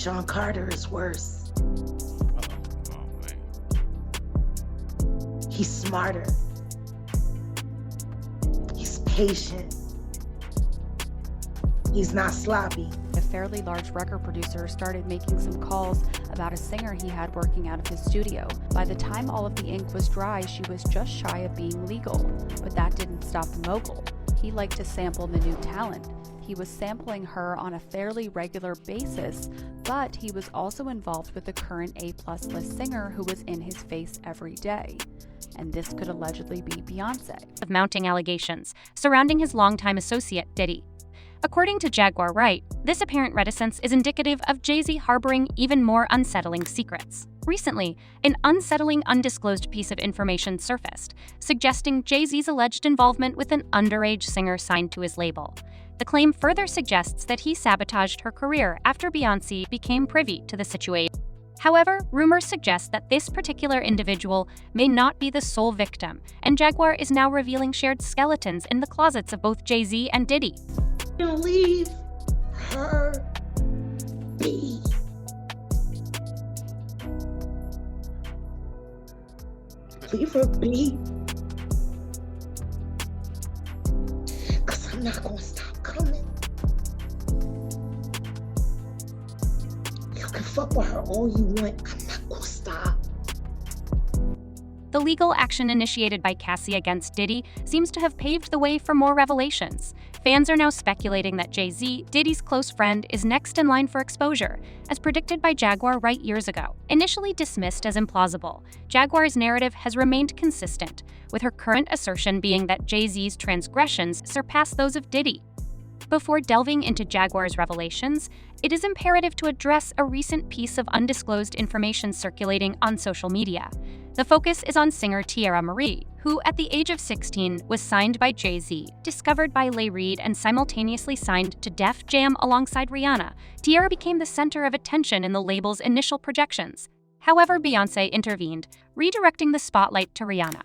Sean Carter is worse. Oh, man. He's smarter. He's patient. He's not sloppy. A fairly large record producer started making some calls about a singer he had working out of his studio. By the time all of the ink was dry, she was just shy of being legal. But that didn't stop the mogul. He liked to sample the new talent. He was sampling her on a fairly regular basis, but he was also involved with the current A-plus list singer who was in his face every day. And this could allegedly be Beyoncé. Of mounting allegations surrounding his longtime associate, Diddy. According to Jaguar Wright, this apparent reticence is indicative of Jay Z harboring even more unsettling secrets. Recently, an unsettling undisclosed piece of information surfaced, suggesting Jay Z's alleged involvement with an underage singer signed to his label. The claim further suggests that he sabotaged her career after Beyoncé became privy to the situation. However, rumors suggest that this particular individual may not be the sole victim, and Jaguar is now revealing shared skeletons in the closets of both Jay Z and Diddy. Leave her be. Leave her be. Cause I'm not gonna stop coming. You can fuck with her all you want. I'm not gonna stop. The legal action initiated by Cassie against Diddy seems to have paved the way for more revelations. Fans are now speculating that Jay Z, Diddy's close friend, is next in line for exposure, as predicted by Jaguar Wright years ago. Initially dismissed as implausible, Jaguar's narrative has remained consistent, with her current assertion being that Jay Z's transgressions surpass those of Diddy. Before delving into Jaguar's revelations, it is imperative to address a recent piece of undisclosed information circulating on social media. The focus is on singer Tierra Marie, who at the age of 16 was signed by Jay Z, discovered by Lay Reid, and simultaneously signed to Def Jam alongside Rihanna. Tierra became the center of attention in the label's initial projections. However, Beyoncé intervened, redirecting the spotlight to Rihanna.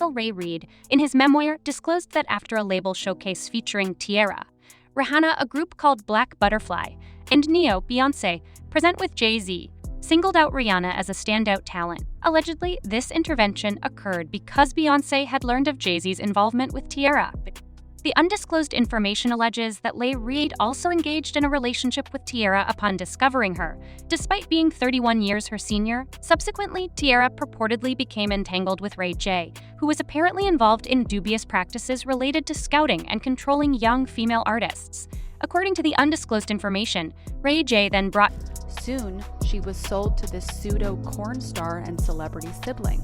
Lay Reid, in his memoir, disclosed that after a label showcase featuring Tierra, Rihanna, a group called Black Butterfly, and Neo, Beyoncé, present with Jay Z, singled out Rihanna as a standout talent. Allegedly, this intervention occurred because Beyoncé had learned of Jay Z's involvement with Tierra. The undisclosed information alleges that Lay Reid also engaged in a relationship with Tierra upon discovering her. Despite being 31 years her senior, subsequently, Tierra purportedly became entangled with Ray J, who was apparently involved in dubious practices related to scouting and controlling young female artists. According to the undisclosed information, Ray J then brought. Soon, she was sold to this pseudo-corn star and celebrity sibling.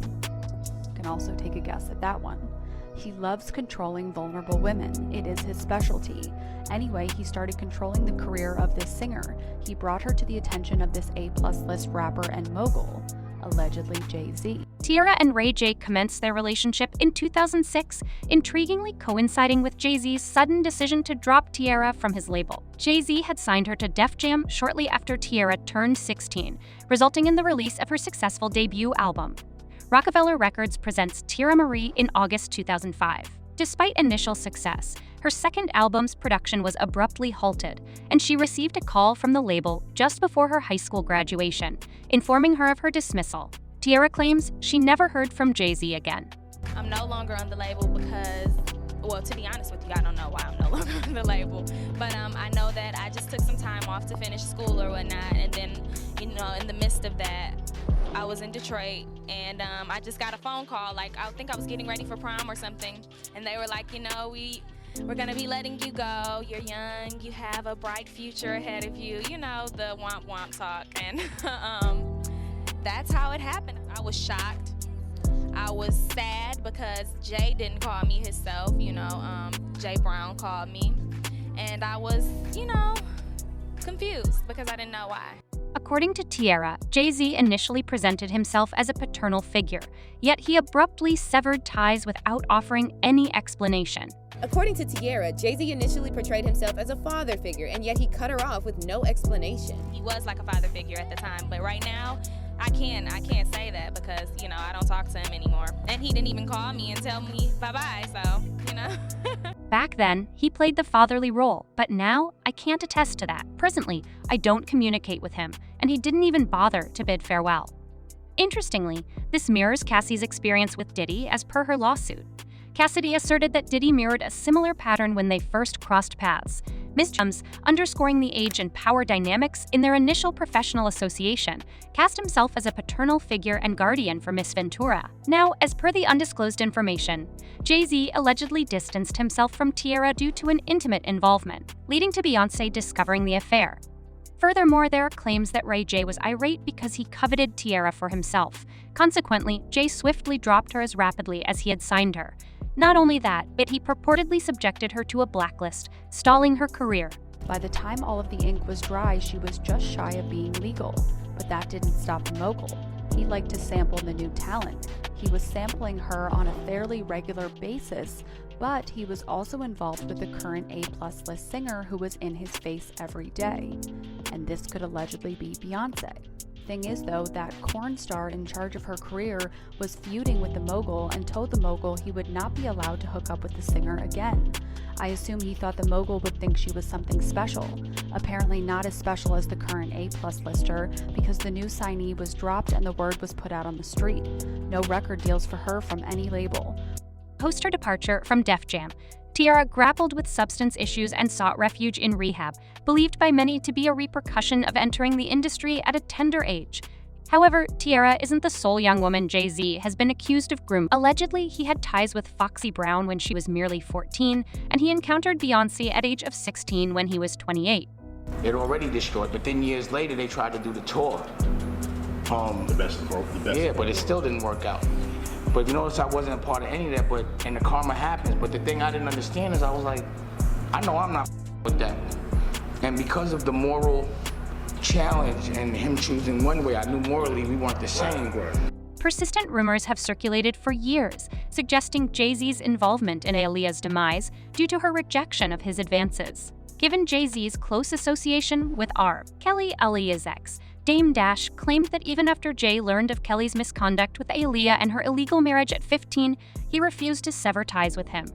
You can also take a guess at that one. He loves controlling vulnerable women. It is his specialty. Anyway, he started controlling the career of this singer. He brought her to the attention of this A-plus list rapper and mogul, allegedly Jay Z. Tierra and Ray J commenced their relationship in 2006, intriguingly coinciding with Jay Z's sudden decision to drop Tierra from his label. Jay Z had signed her to Def Jam shortly after Tierra turned 16, resulting in the release of her successful debut album. Rockefeller Records presents Tierra Marie in August 2005. Despite initial success, her second album's production was abruptly halted, and she received a call from the label just before her high school graduation, informing her of her dismissal. Tierra claims she never heard from Jay Z again. I'm no longer on the label because, well, to be honest with you, I don't know why I'm no longer on the label, but I know that I just took some time off to finish school or whatnot, and then, in the midst of that, I was in Detroit, and I just got a phone call, like, I think I was getting ready for prom or something, and they were like, we're gonna be letting you go, you're young, you have a bright future ahead of you, the womp talk, and that's how it happened. I was shocked. I was sad because Jay didn't call me himself, Jay Brown called me, and I was, confused because I didn't know why. According to Tierra, Jay Z initially presented himself as a paternal figure, yet he abruptly severed ties without offering any explanation. According to Tierra, Jay Z initially portrayed himself as a father figure, and yet he cut her off with no explanation. He was like a father figure at the time, but right now, I can't say that because, you know, I don't talk to him anymore. And he didn't even call me and tell me bye-bye, so, you know. Back then, he played the fatherly role, but now I can't attest to that. Presently, I don't communicate with him, and he didn't even bother to bid farewell. Interestingly, this mirrors Cassie's experience with Diddy as per her lawsuit. Cassidy asserted that Diddy mirrored a similar pattern when they first crossed paths, underscoring the age and power dynamics in their initial professional association, cast himself as a paternal figure and guardian for Miss Ventura. Now, as per the undisclosed information, Jay Z allegedly distanced himself from Tierra due to an intimate involvement, leading to Beyoncé discovering the affair. Furthermore, there are claims that Ray J was irate because he coveted Tierra for himself. Consequently, Jay swiftly dropped her as rapidly as he had signed her. Not only that, but he purportedly subjected her to a blacklist, stalling her career. By the time all of the ink was dry, she was just shy of being legal, but that didn't stop the mogul. He liked to sample the new talent. He was sampling her on a fairly regular basis, but he was also involved with the current A+ list singer who was in his face every day. And this could allegedly be Beyoncé. Thing is, though, that corn star in charge of her career was feuding with the mogul and told the mogul he would not be allowed to hook up with the singer again. I assume he thought the mogul would think she was something special. Apparently not as special as the current A+ lister, because the new signee was dropped and the word was put out on the street. No record deals for her from any label. Post her departure from Def Jam, Tierra grappled with substance issues and sought refuge in rehab, believed by many to be a repercussion of entering the industry at a tender age. However, Tierra isn't the sole young woman Jay Z has been accused of grooming. Allegedly, he had ties with Foxy Brown when she was merely 14, and he encountered Beyoncé at age of 16 when he was 28. It already destroyed, but then years later they tried to do the tour. The best of both. Yeah, but it still didn't work out. But you notice I wasn't a part of any of that, and the karma happens. But the thing I didn't understand is I was like, I know I'm not with that. And because of the moral challenge and him choosing one way, I knew morally we weren't the same. Persistent rumors have circulated for years, suggesting Jay Z's involvement in Aaliyah's demise due to her rejection of his advances. Given Jay Z's close association with R. Kelly, Aaliyah's ex, Dame Dash claimed that even after Jay learned of Kelly's misconduct with Aaliyah and her illegal marriage at 15, he refused to sever ties with him.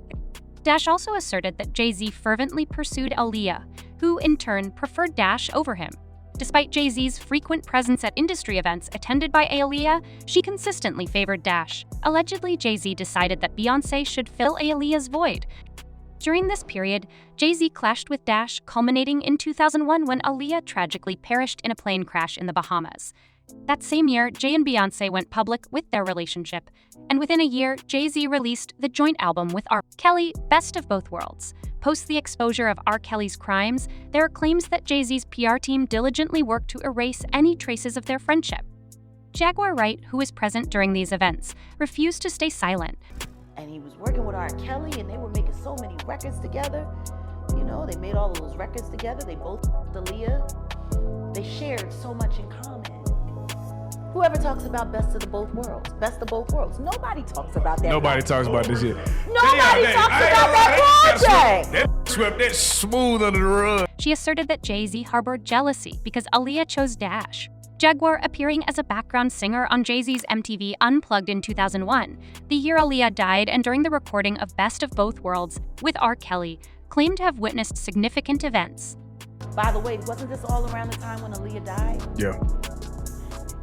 Dash also asserted that Jay Z fervently pursued Aaliyah, who in turn preferred Dash over him. Despite Jay Z's frequent presence at industry events attended by Aaliyah, she consistently favored Dash. Allegedly, Jay Z decided that Beyoncé should fill Aaliyah's void. During this period, Jay Z clashed with Dash, culminating in 2001 when Aaliyah tragically perished in a plane crash in the Bahamas. That same year, Jay and Beyoncé went public with their relationship, and within a year, Jay Z released the joint album with R. Kelly, Best of Both Worlds. Post the exposure of R. Kelly's crimes, there are claims that Jay Z's PR team diligently worked to erase any traces of their friendship. Jaguar Wright, who was present during these events, refused to stay silent. And he was working with R. Kelly, and they were making so many records together. You know, they made all of those records together. They both Aaliyah. They shared so much in common. Whoever talks about best of the both worlds, best of both worlds. Nobody talks about that. Nobody talks about this shit. Nobody talks about that project. That swept that smooth under the rug. She asserted that Jay Z harbored jealousy because Aaliyah chose Dash. Jaguar, appearing as a background singer on Jay Z's MTV Unplugged in 2001, the year Aaliyah died, and during the recording of Best of Both Worlds with R. Kelly, claimed to have witnessed significant events. By the way, wasn't this all around the time when Aaliyah died? Yeah.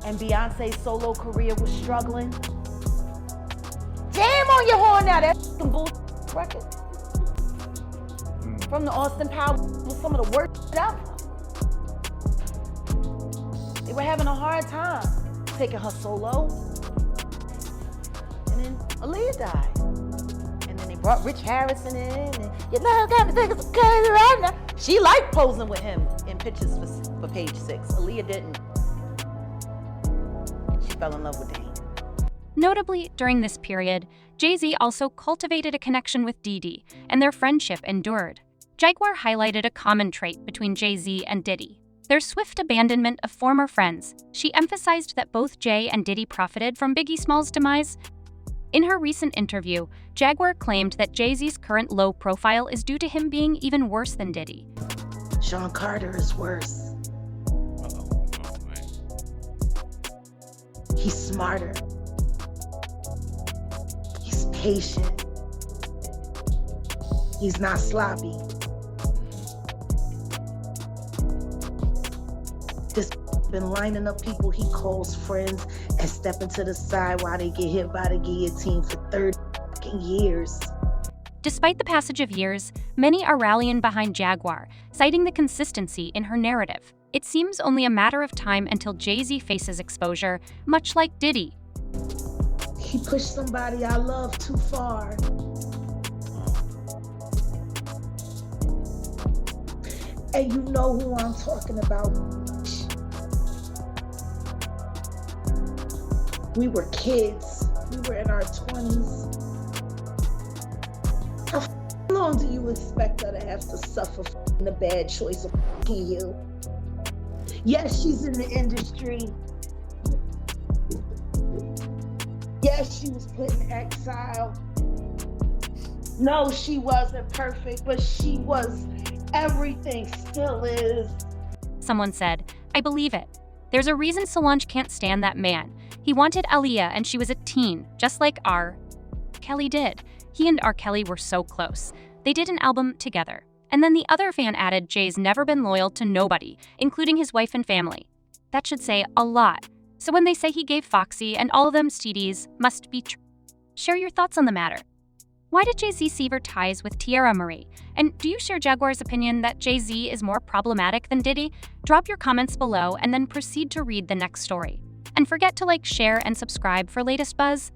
And Beyonce's solo career was struggling? Jam on your horn now, that f***ing bullshit record. From the Austin Powers was some of the worst ever. They were having a hard time taking her solo. And then Aaliyah died. And then they brought Rich Harrison in, and you know, got me thinking some crazy right now. She liked posing with him in pictures for Page 6. Aaliyah didn't. She fell in love with Dame. Notably, during this period, Jay Z also cultivated a connection with Diddy, and their friendship endured. Jaguar highlighted a common trait between Jay Z and Diddy: their swift abandonment of former friends. She emphasized that both Jay and Diddy profited from Biggie Smalls' demise. In her recent interview, Jaguar claimed that Jay Z's current low profile is due to him being even worse than Diddy. Sean Carter is worse. smarter. He's patient. He's not sloppy. This been lining up people he calls friends and stepping to the side while they get hit by the guillotine for 30 years. Despite the passage of years, many are rallying behind Jaguar, citing the consistency in her narrative. It seems only a matter of time until Jay Z faces exposure, much like Diddy. He pushed somebody I love too far. And you know who I'm talking about. We were kids. We were in our 20s. How long do you expect her to have to suffer the bad choice of you? Yes, she's in the industry. Yes, she was put in exile. No, she wasn't perfect, but she was everything, still is. Someone said, "I believe it. There's a reason Solange can't stand that man. He wanted Aaliyah and she was a teen, just like R. Kelly did. He and R. Kelly were so close. They did an album together." And then the other fan added, "Jay's never been loyal to nobody, including his wife and family." That should say a lot. So when they say he gave Foxy and all of them CDs, must be true. Share your thoughts on the matter. Why did Jay Z sever ties with Tierra Marie? And do you share Jaguar's opinion that Jay Z is more problematic than Diddy? Drop your comments below and then proceed to read the next story. And forget to like, share, and subscribe for latest buzz